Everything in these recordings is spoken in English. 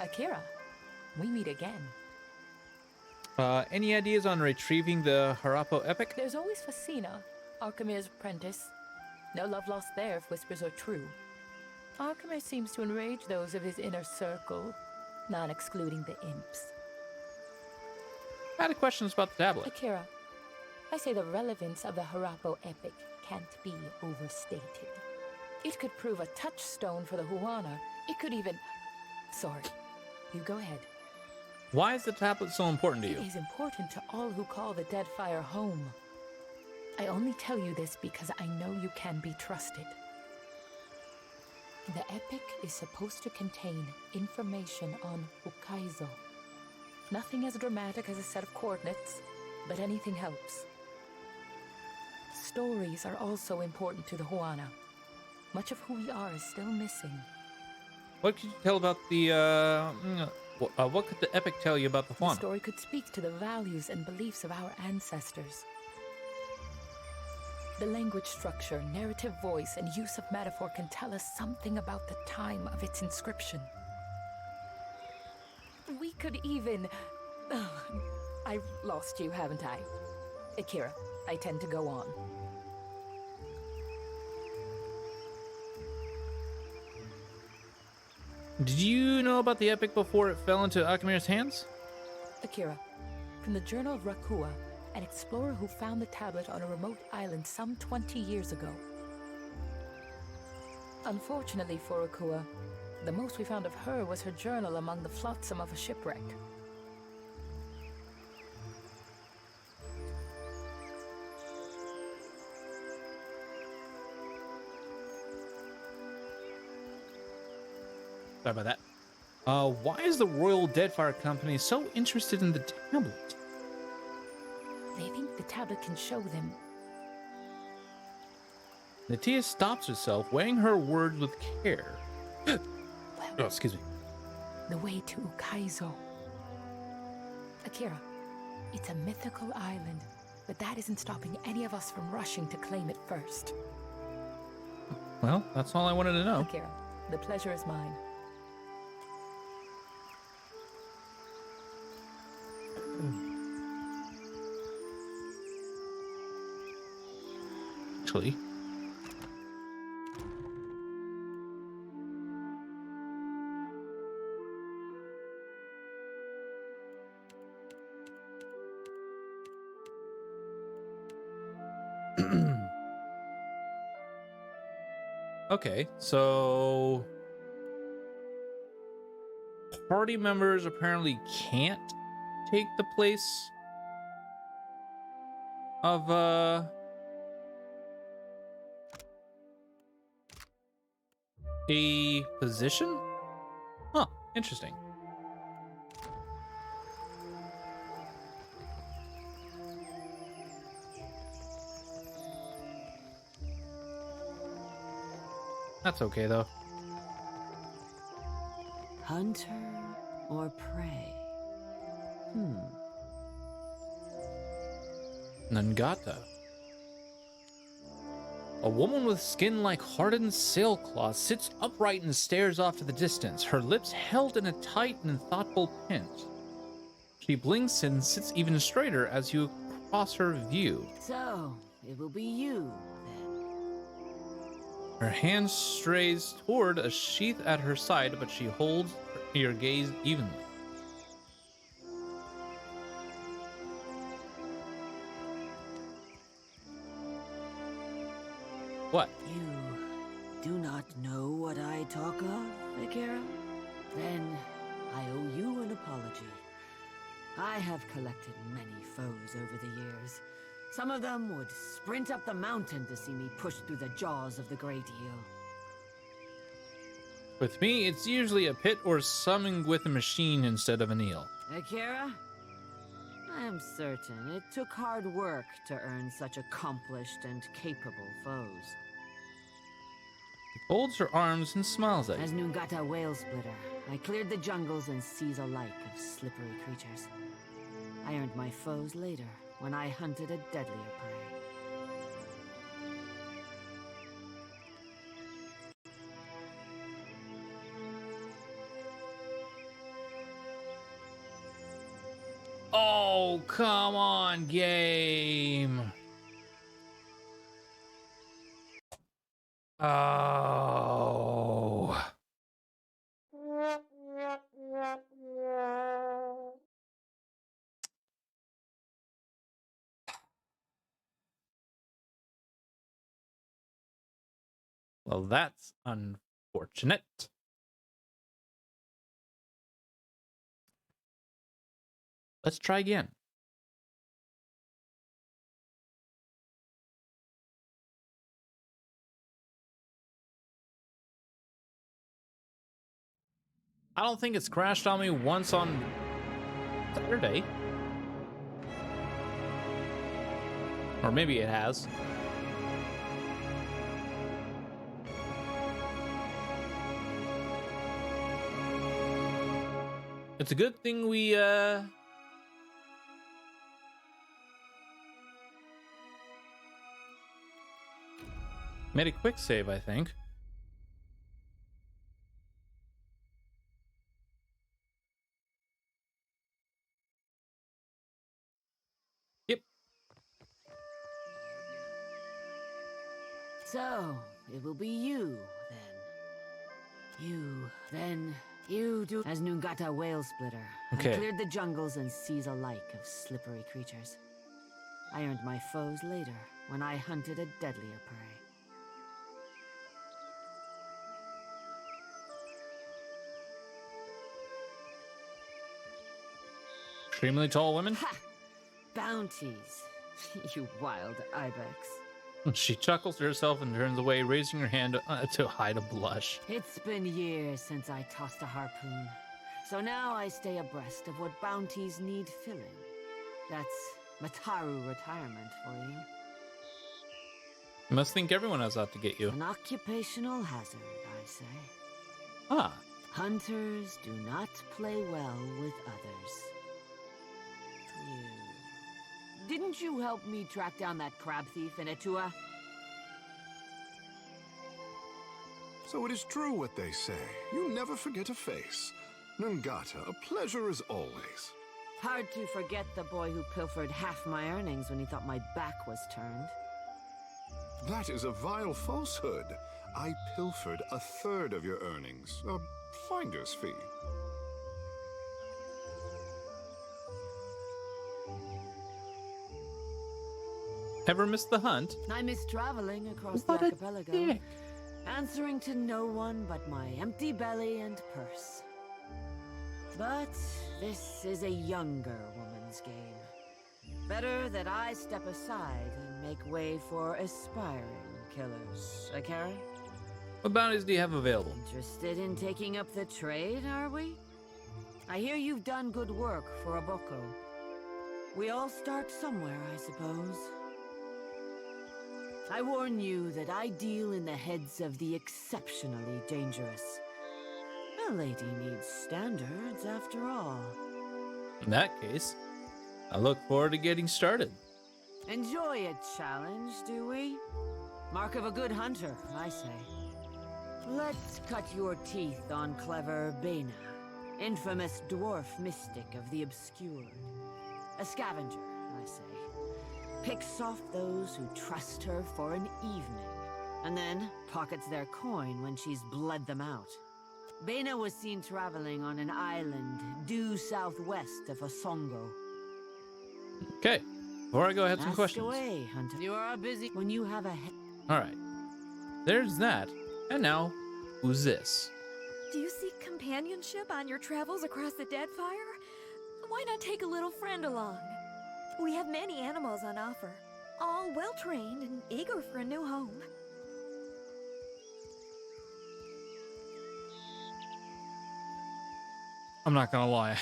Akira, we meet again. Any ideas on retrieving the Harappo epic? There's always Facina, Archimede's apprentice. No love lost there if whispers are true. Archimede seems to enrage those of his inner circle, not excluding the imps. I had questions about the tablet. Akira, I say the relevance of the Harappo epic can't be overstated. It could prove a touchstone for the Huana. It could even... Sorry, you go ahead. Why is the tablet so important to you? It is important to all who call the Deadfire home. I only tell you this because I know you can be trusted. The epic is supposed to contain information on Hokkaido. Nothing as dramatic as a set of coordinates, but anything helps. Stories are also important to the Huana. Much of who we are is still missing. What could you tell about the, what could the epic tell you about the Huana? The story could speak to the values and beliefs of our ancestors. The language structure, narrative voice, and use of metaphor can tell us something about the time of its inscription. We could even... I've lost you, haven't I? Akira, I tend to go on. Did you know about the epic before it fell into Akimere's hands? Akira, from the Journal of Rakua, an explorer who found the tablet on a remote island some 20 years ago. Unfortunately for Rakua, the most we found of her was her journal among the flotsam of a shipwreck. Sorry about that. Why is the Royal Deadfire Company so interested in the tablet? They think the tablet can show them. Natia stops herself, weighing her words with care. Well, Oh, excuse me. the way to Ukaizo. Akira, it's a mythical island, but that isn't stopping any of us from rushing to claim it first. Well, that's all I wanted to know. Akira, the pleasure is mine. Actually. Okay, so party members apparently can't take the place of a position? Huh, interesting. That's okay though. Hunter or prey? Nangata. A woman with skin like hardened sailcloth sits upright and stares off to the distance, her lips held in a tight and thoughtful pinch. She blinks and sits even straighter as you cross her view. So, it will be you, then. Her hand strays toward a sheath at her side, but she holds your gaze evenly. What? You do not know what I talk of, Akira? Then I owe you an apology. I have collected many foes over the years. Some of them would sprint up the mountain to see me push through the jaws of the Great Eel. With me, it's usually a pit or summoned with a machine instead of an eel. Akira? I am certain it took hard work to earn such accomplished and capable foes. She folds her arms and smiles at you. As Nungata Whale Splitter, I cleared the jungles and seas alike of slippery creatures. I earned my foes later, when I hunted a deadlier prey. Oh, come on, game. Oh. Well, that's unfortunate. Let's try again. I don't think it's crashed on me once on Saturday. Or maybe it has. It's a good thing we made a quick save, I think. Yep. So, it will be you, then. You do as Nungata Whale Splitter. Okay. I cleared the jungles and seas alike of slippery creatures. I earned my foes later, when I hunted a deadlier prey. Extremely tall women? Ha! Bounties. You wild ibex. She chuckles to herself and turns away, raising her hand to hide a blush. It's been years since I tossed a harpoon, so now I stay abreast of what bounties need filling. That's Mataru retirement for you. You must think everyone has out to get you. An occupational hazard, I say. Ah. Hunters do not play well with others. Didn't you help me track down that crab thief in Etua? So it is true what they say. You never forget a face. Nungata, a pleasure as always. Hard to forget the boy who pilfered half my earnings when he thought my back was turned. That is a vile falsehood. I pilfered a third of your earnings. A finder's fee. Ever missed the hunt? I miss traveling across What the a archipelago, dick. answering to no one but my empty belly and purse. But this is a younger woman's game. Better that I step aside and make way for aspiring killers. Akara? What bounties do you have available? Interested in taking up the trade, are we? I hear you've done good work for Aboko. We all start somewhere, I suppose. I warn you that I deal in the heads of the exceptionally dangerous. A lady needs standards, after all. In that case, I look forward to getting started. Enjoy a challenge, do we? Mark of a good hunter, I say. Let's cut your teeth on clever Bena, infamous dwarf mystic of the obscured. A scavenger, I say. Picks off those who trust her for an evening, and then pockets their coin when she's bled them out. Bena was seen traveling on an island due southwest of Osongo. Okay, before I go, I have some Ask questions. away, hunter. You are busy when you have a All right, there's that. And now, who's this? Do you seek companionship on your travels across the Deadfire? Why not take a little friend along? We have many animals on offer, all well-trained and eager for a new home. I'm not gonna lie.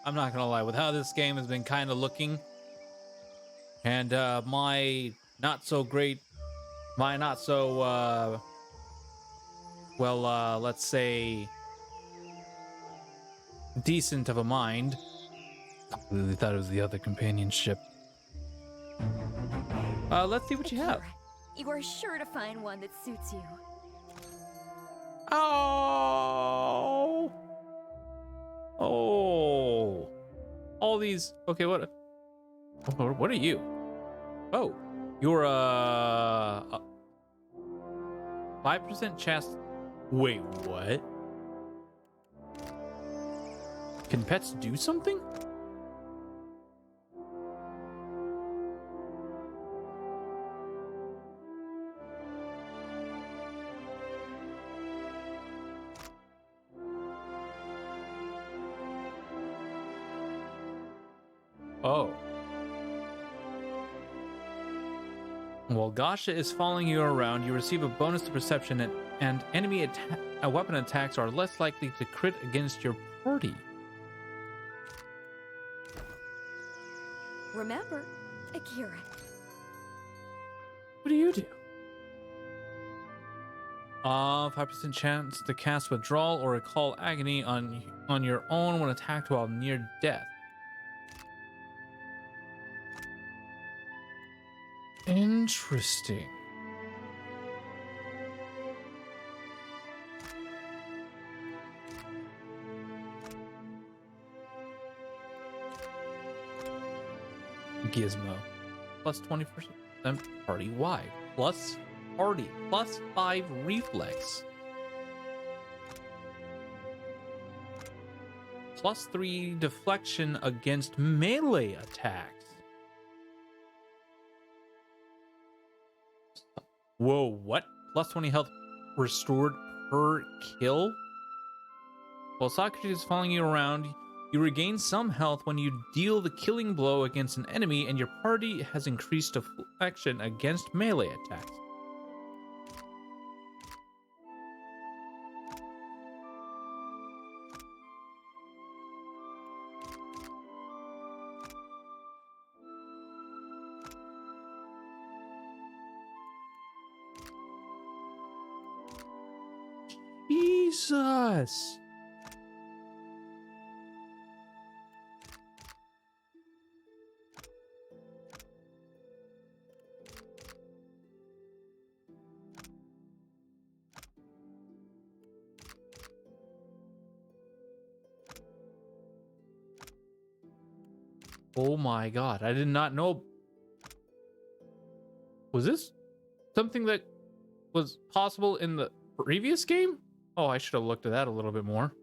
I'm not gonna lie. With how this game has been kind of looking, and my not so, let's say, decent of a mind. I really thought it was the other companionship. Let's see what you have. Akira, you are sure to find one that suits you. Oh. all these. Okay, what are you? Oh, you're a 5% chance. Wait, what? Can pets do something? Oh. While Gasha is following you around, you receive a bonus to perception, and enemy weapon attacks are less likely to crit against your party. Remember, Akira. What do you do? 5% chance to cast Withdrawal or Recall Agony on your own when attacked while near death. Interesting. Gizmo. Plus 20% party wide. Plus party. Plus 5 reflex. Plus 3 deflection against melee attacks. Whoa, what? Plus 20 health restored per kill? While Socrates is following you around, you regain some health when you deal the killing blow against an enemy, and your party has increased deflection against melee attacks. Jesus! Oh my god, I did not know. Was this something that was possible in the previous game? Oh, I should have looked at that a little bit more.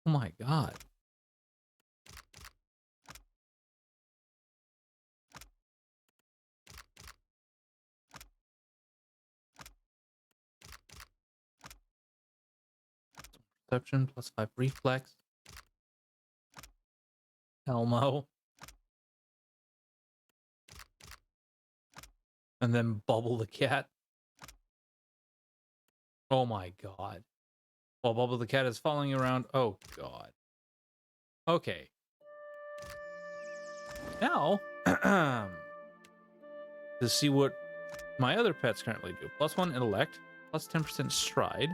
Oh my god. Perception plus 5 reflex. Elmo. And then Bubble the cat. Oh my god. While Bubble the cat is following you around. Oh god. Okay. Now, to see what my other pets currently do. Plus 1 intellect, plus 10% stride,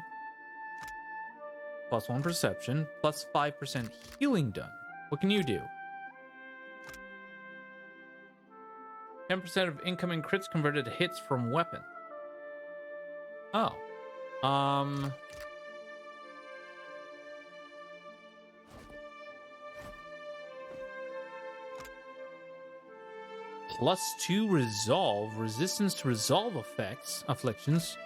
plus 1 perception, plus 5% healing done. What can you do? 10% of incoming crits converted to hits from weapon. Oh. Plus 2 resolve, resistance to resolve afflictions.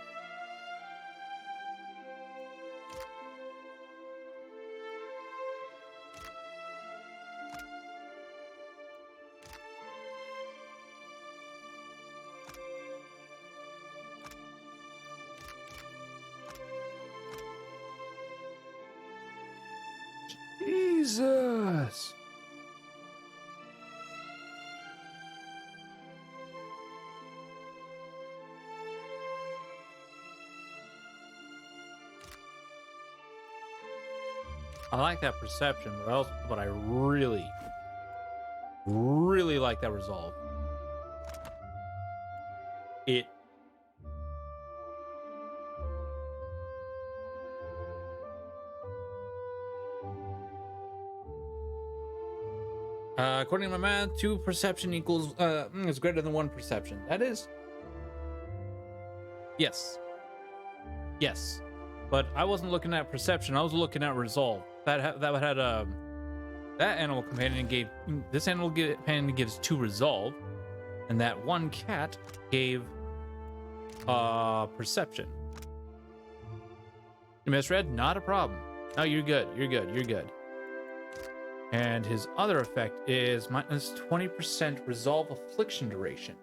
Jesus. I like that perception, but I really like that resolve. It According to my math, 2 perception equals is greater than 1 perception. That is. Yes. Yes. But I wasn't looking at perception. I was looking at resolve. That animal companion gave this animal companion gives 2 resolve, and that one cat gave perception. You misread? Not a problem. No, you're good. You're good. You're good. And his other effect is minus 20% resolve affliction duration.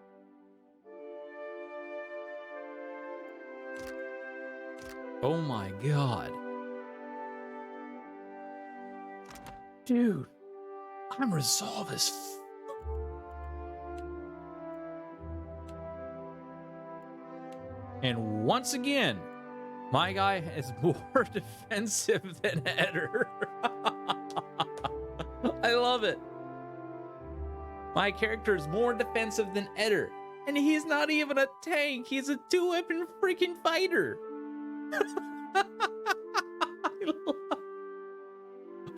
Oh my god. Dude, I'm resolve as And once again, my guy is more defensive than Eder. I love it. My character is more defensive than Eder. And he's not even a tank. He's a 2-weapon freaking fighter.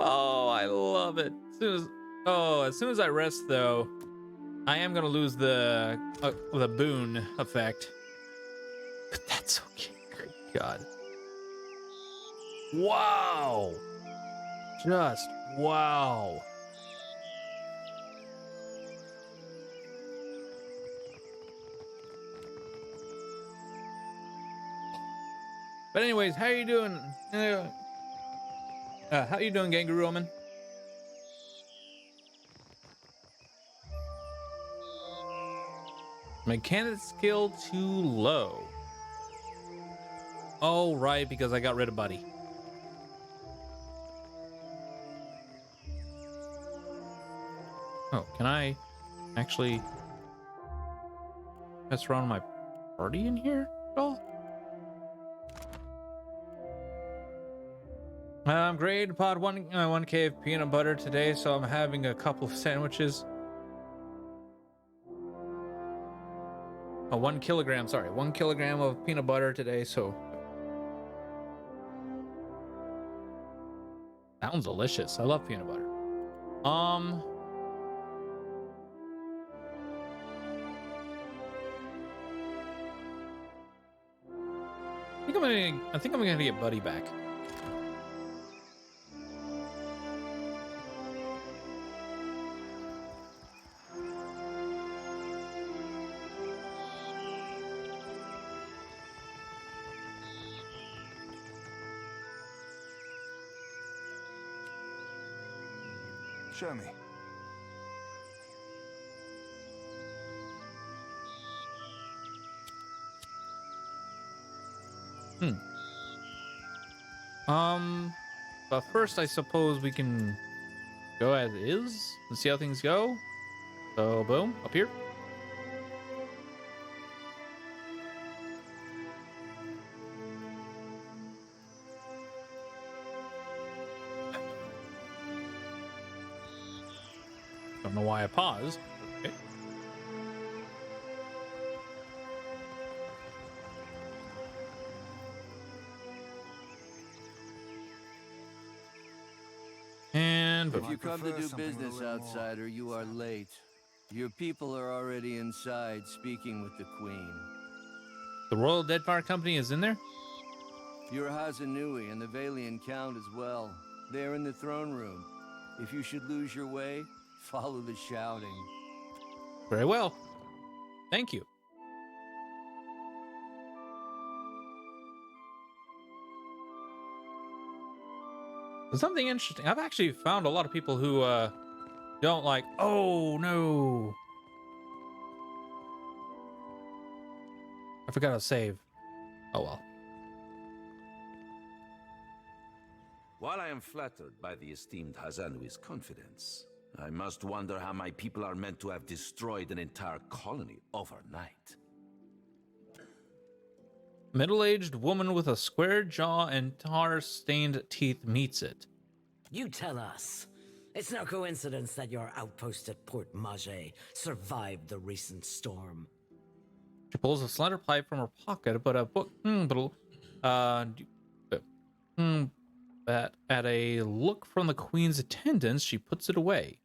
I love it. As soon as I rest, though, I am gonna lose the boon effect. But that's okay. Great God. Wow. Just wow. But anyways, how you doing? How you doing, Gangaroo Woman? Mechanic skill too low. Oh, right, because I got rid of Buddy. Oh, can I actually mess around with my party in here at all? I'm great. Pod 1K of peanut butter today, so I'm having a couple of sandwiches. 1 kilogram, sorry, 1 kilogram of peanut butter today, so. Sounds delicious. I love peanut butter. I think I'm gonna get Buddy back. Show me. But first I suppose we can go as is and see how things go. So boom, up here. Don't know why I paused. Okay. And If boom. you come to do something a business, little more outsider, you are late. Your people are already inside speaking with the Queen. The Royal Deadfire Company is in there? Your Hazanui and the Valian Count as well. They are in the throne room. If you should lose your way, follow the shouting. Very well. Thank you. There's something interesting. I've actually found a lot of people who don't like, oh no. I forgot to save. Oh well. While I am flattered by the esteemed Hazanui's confidence, I must wonder how my people are meant to have destroyed an entire colony overnight. Middle-aged woman with a square jaw and tar-stained teeth meets it. You tell us. It's no coincidence that your outpost at Port Mage survived the recent storm. She pulls a slender pipe from her pocket, but a book. At a look from the Queen's attendants, she puts it away.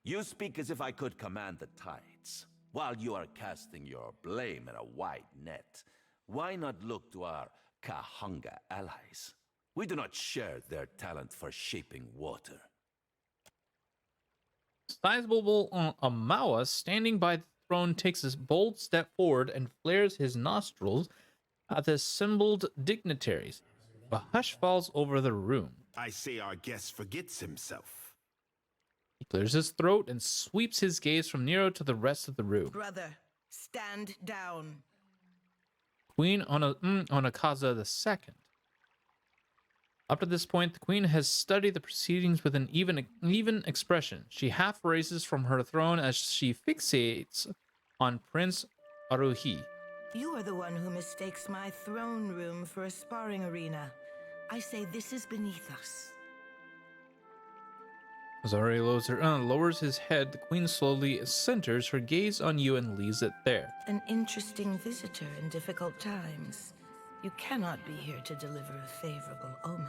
You speak as if I could command the tides. While you are casting your blame in a wide net, why not look to our Kahanga allies? We do not share their talent for shaping water. Sizable Amawa, standing by the throne, takes a bold step forward and flares his nostrils at the assembled dignitaries. A hush falls over the room. I say our guest forgets himself. He clears his throat and sweeps his gaze from Nero to the rest of the room. Brother, stand down. Queen Onakaza II. Up to this point, the queen has studied the proceedings with an even expression. She half raises from her throne as she fixates on Prince Aruhi. You are the one who mistakes my throne room for a sparring arena. I say this is beneath us. As Ari lowers his head, the queen slowly centers her gaze on you and leaves it there. An interesting visitor in difficult times. You cannot be here to deliver a favorable omen.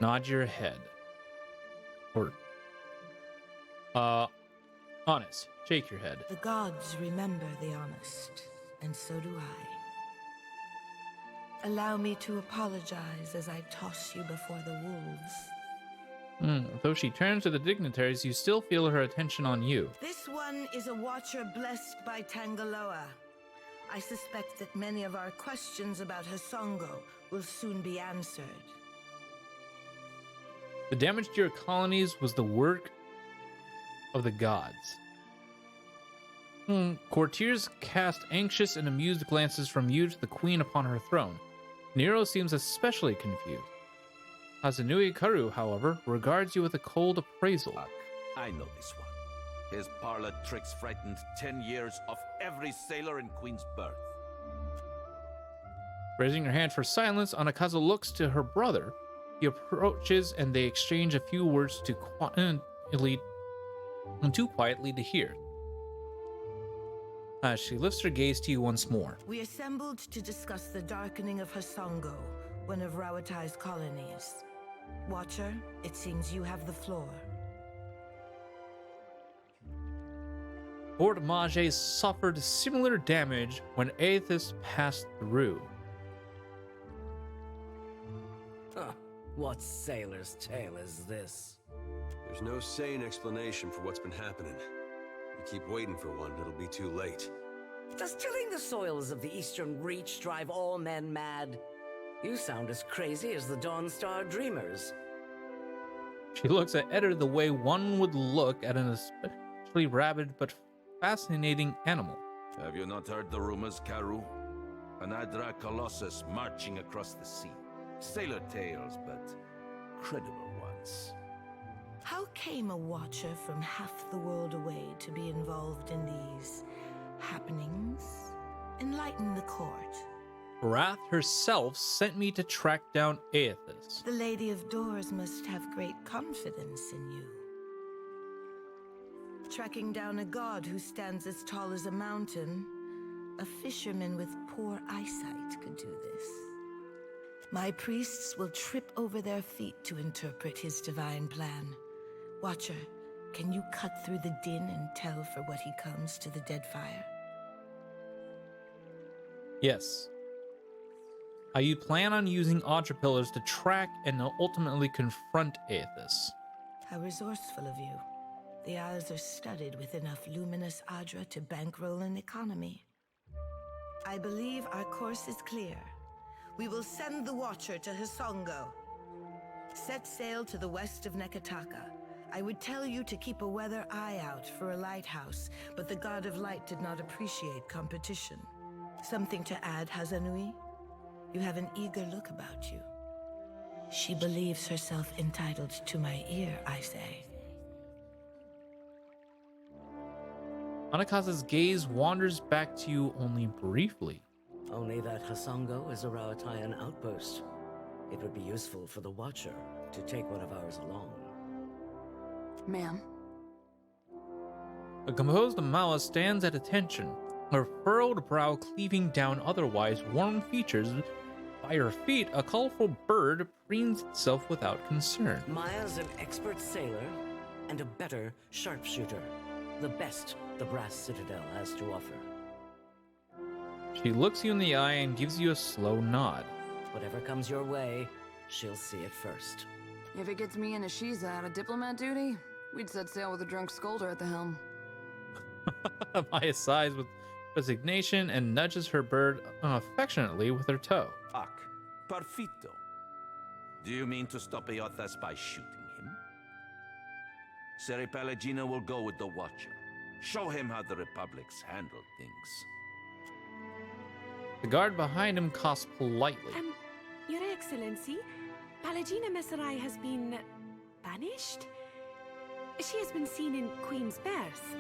Nod your head. Or, honest, shake your head. The gods remember the honest, and so do I. Allow me to apologize as I toss you before the wolves. Though she turns to the dignitaries, you still feel her attention on you. This one is a watcher blessed by Tangaloa. I suspect that many of our questions about Hasongo will soon be answered. The damage to your colonies was the work of the gods. Courtiers cast anxious and amused glances from you to the queen upon her throne. Nero seems especially confused. Hazanui Karu, however, regards you with a cold appraisal. I know this one. His parlor tricks frightened 10 years of every sailor in Queen's Birth. Raising her hand for silence, Anakaza looks to her brother. He approaches and they exchange a few words too quietly to hear. As she lifts her gaze to you once more. We assembled to discuss the darkening of Hasongo, one of Rawatai's colonies. Watcher, it seems you have the floor. Fort Mage suffered similar damage when Aethys passed through. What sailor's tale is this? There's no sane explanation for what's been happening. You keep waiting for one, it'll be too late. Does tilling the soils of the Eastern Reach drive all men mad? You sound as crazy as the Dawn Star Dreamers. She looks at Eder the way one would look at an especially rabid but fascinating animal. Have you not heard the rumors, Karu? An Adra Colossus marching across the sea. Sailor tales, but credible ones. How came a watcher from half the world away to be involved in these happenings? Enlighten the court. Wrath herself sent me to track down Aethys. The Lady of Doors must have great confidence in you. Tracking down a god who stands as tall as a mountain, a fisherman with poor eyesight could do this. My priests will trip over their feet to interpret his divine plan. Watcher, can you cut through the din and tell for what he comes to the Deadfire? Yes. You plan on using Audra Pillars to track and ultimately confront Aethys. How resourceful of you. The Isles are studded with enough luminous Adra to bankroll an economy. I believe our course is clear. We will send the Watcher to Hasongo. Set sail to the west of Nekataka. I would tell you to keep a weather eye out for a lighthouse, but the God of Light did not appreciate competition. Something to add, Hazanui? You have an eager look about you. She believes herself entitled to my ear, I say. Anakaza's gaze wanders back to you only briefly. Only that Hasongo is a Rawataian outpost. It would be useful for the Watcher to take one of ours along. Ma'am. A composed Amawa stands at attention, her furrowed brow cleaving down otherwise warm features. By her feet, a colorful bird preens itself without concern. Maya's an expert sailor, and a better sharpshooter. The best the Brass Citadel has to offer. She looks you in the eye and gives you a slow nod. Whatever comes your way, she'll see it first. If it gets me and Ashiza out of diplomat duty, we'd set sail with a drunk scolder at the helm. Maya sighs with resignation and nudges her bird affectionately with her toe. Ac, perfito. Do you mean to stop Eothas by shooting him? Seri Pelagina will go with the Watcher. Show him how the Republic's handle things. The guard behind him coughs politely. Your Excellency, Palagina Messerai has been banished? She has been seen in Queen's Berth.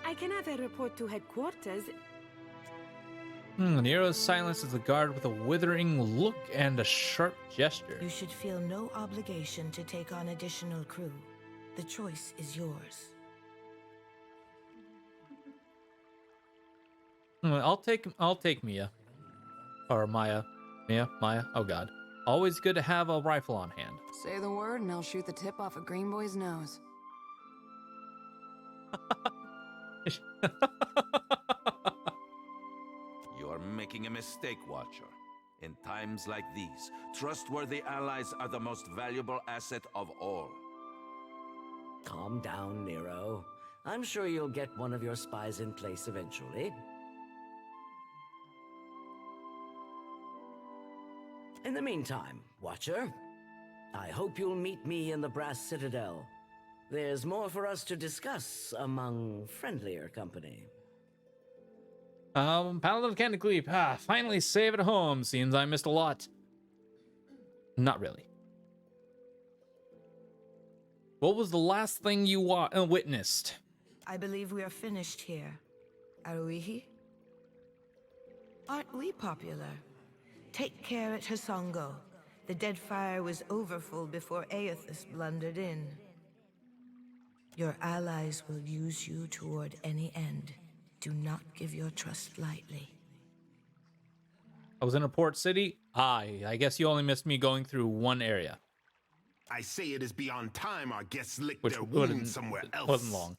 I can have her report to headquarters. Nero silences the guard with a withering look and a sharp gesture. You should feel no obligation to take on additional crew. The choice is yours. I'll take Mia. Or Maya. Maya. Oh god. Always good to have a rifle on hand. Say the word and I'll shoot the tip off a green boy's nose. You're making a mistake, Watcher. In times like these, trustworthy allies are the most valuable asset of all. Calm down, Nero. I'm sure you'll get one of your spies in place eventually. In the meantime, Watcher, I hope you'll meet me in the Brass Citadel. There's more for us to discuss among friendlier company. Paladin of Candlekeep. Finally safe at home. Seems I missed a lot. Not really. What was the last thing you witnessed? I believe we are finished here. Aruihi? Aren't we popular? Take care at Hasongo. The Deadfire was overfull before Aethys blundered in. Your allies will use you toward any end. Do not give your trust lightly. I was in a port city. I guess you only missed me going through one area. I say it is beyond time our guests lick Which their wounds somewhere else. Wasn't long.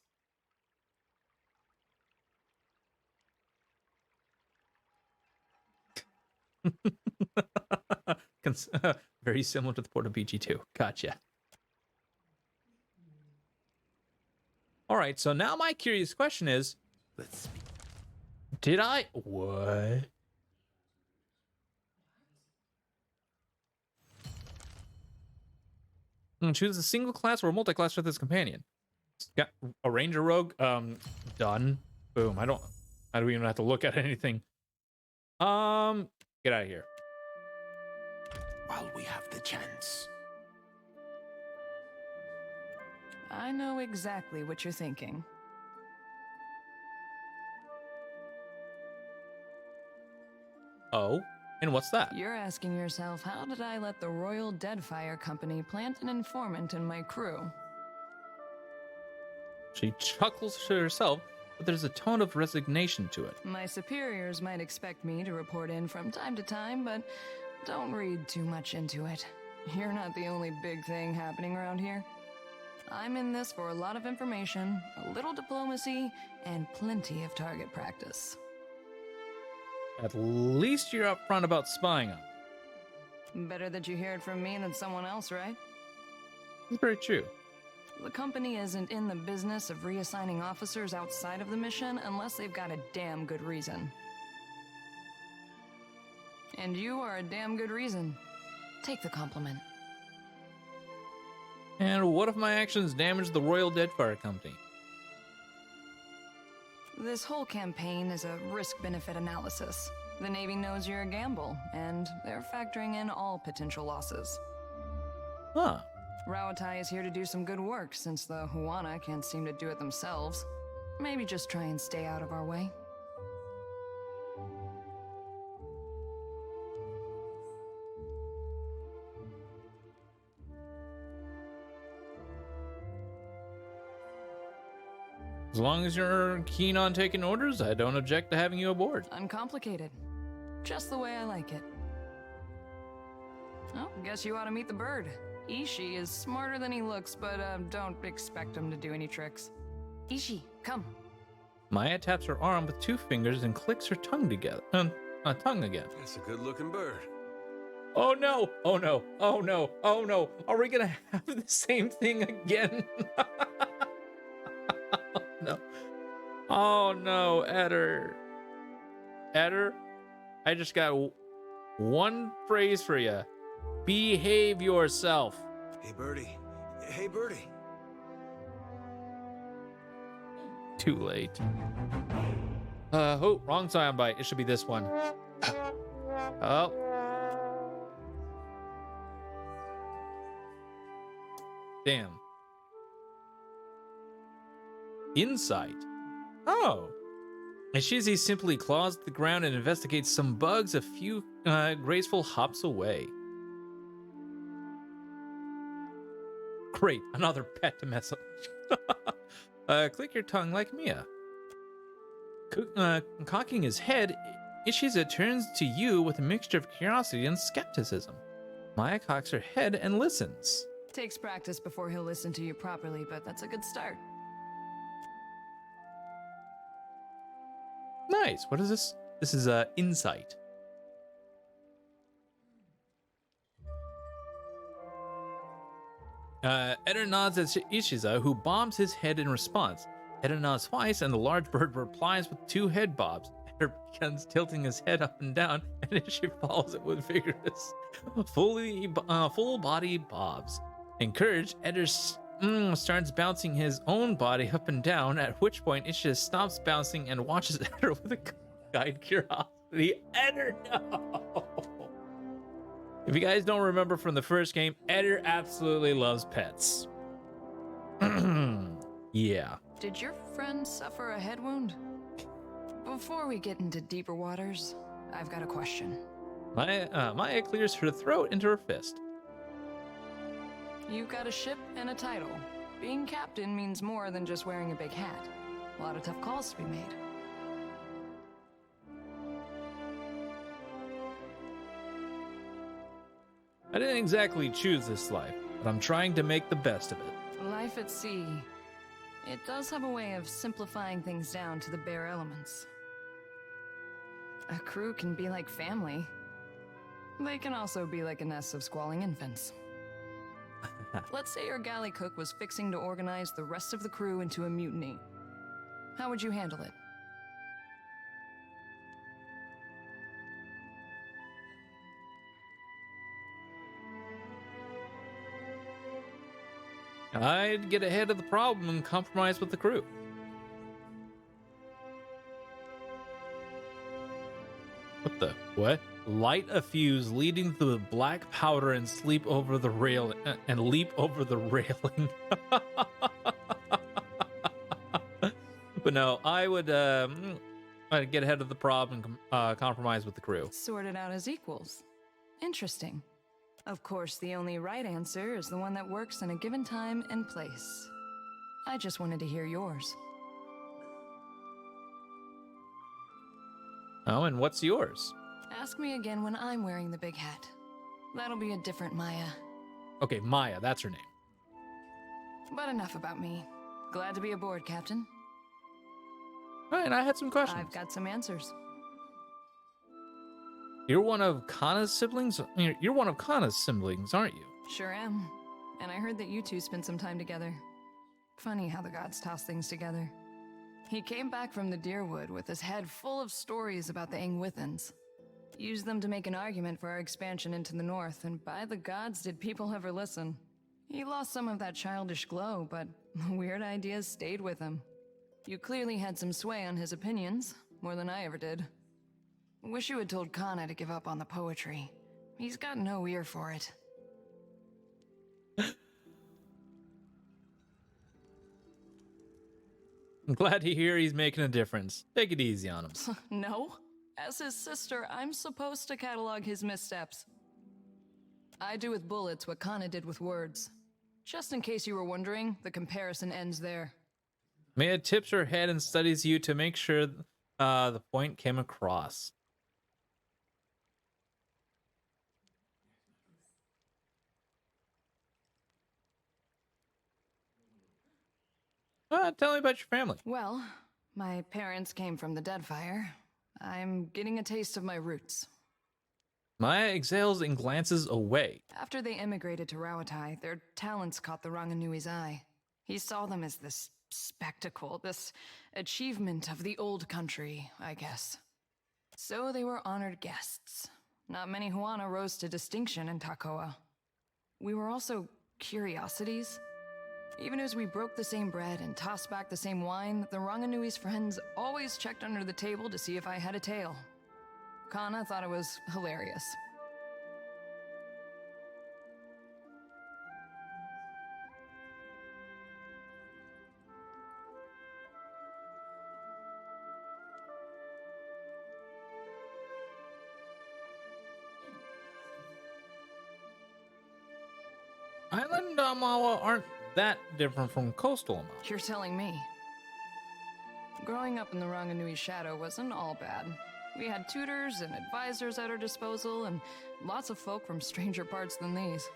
Very similar to the port of BG2. Gotcha. All right, so now my curious question is, did I... What? Choose a single class or a multi-class with his companion. Got a ranger rogue. Done. Boom. I don't even have to look at anything. Get out of here. While we have the chance. I know exactly what you're thinking. Oh, and what's that? You're asking yourself, how did I let the Royal Deadfire Company plant an informant in my crew? She chuckles to herself, but there's a tone of resignation to it. My superiors might expect me to report in from time to time, but don't read too much into it. You're not the only big thing happening around here. I'm in this for a lot of information, a little diplomacy, and plenty of target practice. At least you're upfront about spying on me. Better that you hear it from me than someone else, right? It's very true. The company isn't in the business of reassigning officers outside of the mission unless they've got a damn good reason. And you are a damn good reason. Take the compliment. And what if my actions damage the Royal Deadfire Company? This whole campaign is a risk-benefit analysis. The Navy knows you're a gamble, and they're factoring in all potential losses. Huh. Rawatai is here to do some good work, since the Huana can't seem to do it themselves. Maybe just try and stay out of our way. As long as you're keen on taking orders, I don't object to having you aboard. Uncomplicated. Just the way I like it. Oh, guess you ought to meet the bird. Ishi is smarter than he looks, but don't expect him to do any tricks. Ishi, come. Maya taps her arm with 2 fingers and clicks her tongue together. Tongue again. That's a good-looking bird. Oh no! Oh no! Oh no! Oh no! Are we gonna have the same thing again? Oh no! Oh no, Eder! Eder, I just got one phrase for you. Behave yourself. Hey, Birdie. Hey, Birdie. Too late. Oh, wrong soundbite. It should be this one. Oh. Damn. Insight. Oh. Ishizi simply claws the ground and investigates some bugs a few graceful hops away. Great, another pet to mess up. Click your tongue like Mia. Cocking his head, Ishiza turns to you with a mixture of curiosity and skepticism. Maya cocks her head and listens. Takes practice before he'll listen to you properly, but that's a good start. Nice. What is this? This is insight. Eder nods at Ishiza, who bombs his head in response. Eder nods twice, and the large bird replies with 2 head bobs. Eder begins tilting his head up and down, and Ishi follows it with vigorous, full body bobs. Encouraged, Eder starts bouncing his own body up and down, at which point Ishiza stops bouncing and watches Eder with a guide curiosity. Eder, no! If you guys don't remember from the first game, Eder absolutely loves pets. Yeah. Did your friend suffer a head wound? Before we get into deeper waters, I've got a question. Maya clears her throat into her fist. You've got a ship and a title. Being captain means more than just wearing a big hat. A lot of tough calls to be made. I didn't exactly choose this life, but I'm trying to make the best of it. Life at sea. It does have a way of simplifying things down to the bare elements. A crew can be like family. They can also be like a nest of squalling infants. Let's say your galley cook was fixing to organize the rest of the crew into a mutiny. How would you handle it? I'd get ahead of the problem and compromise with the crew. What the? What? Light a fuse leading to the black powder and sleep over the rail and leap over the railing. But no, I'd get ahead of the problem and compromise with the crew. Sort it out as equals. Interesting. Of course, the only right answer is the one that works in a given time and place. I just wanted to hear yours. Oh, and what's yours? Ask me again when I'm wearing the big hat. That'll be a different Maya. Okay, Maya, that's her name. But enough about me. Glad to be aboard, Captain. All right, and I had some questions. I've got some answers. You're one of Kana's siblings? You're one of Kana's siblings, aren't you? Sure am. And I heard that you two spent some time together. Funny how the gods toss things together. He came back from the Deerwood with his head full of stories about the Ingwithans. Used them to make an argument for our expansion into the north, and by the gods did people ever listen. He lost some of that childish glow, but the weird ideas stayed with him. You clearly had some sway on his opinions, more than I ever did. Wish you had told Kana to give up on the poetry. He's got no ear for it. I'm glad to hear he's making a difference. Take it easy on him. No? As his sister, I'm supposed to catalog his missteps. I do with bullets what Kana did with words. Just in case you were wondering, the comparison ends there. Maya tips her head and studies you to make sure the point came across. Tell me about your family. Well, my parents came from the Deadfire. I'm getting a taste of my roots. Maya exhales and glances away. After they immigrated to Rawatai, their talents caught the Ranganui's eye. He saw them as this spectacle, this achievement of the old country, I guess. So they were honored guests. Not many Huana rose to distinction in Takoa. We were also curiosities. Even as we broke the same bread and tossed back the same wine, the Ranganui's friends always checked under the table to see if I had a tail. Kana thought it was hilarious. Island Amawa aren't that different from coastal Amawa. You're telling me. Growing up in the Ranganui's shadow wasn't all bad. We had tutors and advisors at our disposal, and lots of folk from stranger parts than these.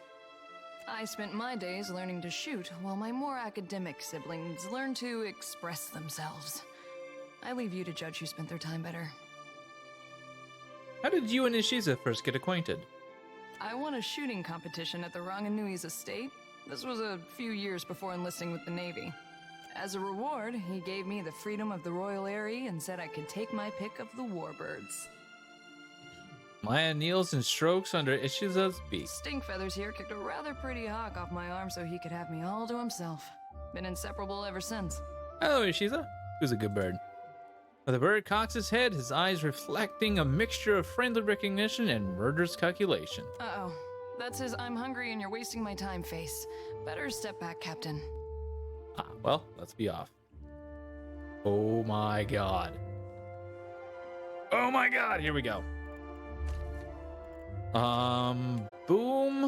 I spent my days learning to shoot, while my more academic siblings learned to express themselves. I leave you to judge who spent their time better. How did you and Ishiza first get acquainted? I won a shooting competition at the Ranganui's estate. This was a few years before enlisting with the Navy. As a reward, he gave me the freedom of the Royal Eyrie and said I could take my pick of the warbirds. Maya kneels and strokes under Ishiza's beak. Stink Feathers here kicked a rather pretty hawk off my arm so he could have me all to himself. Been inseparable ever since. Hello, Ishiza. Who's a good bird? The bird cocks his head, his eyes reflecting a mixture of friendly recognition and murderous calculation. Uh-oh. That's his I'm hungry and you're wasting my time face. Better step back, Captain. Well, let's be off. Oh my god. Oh my god, here we go. Boom.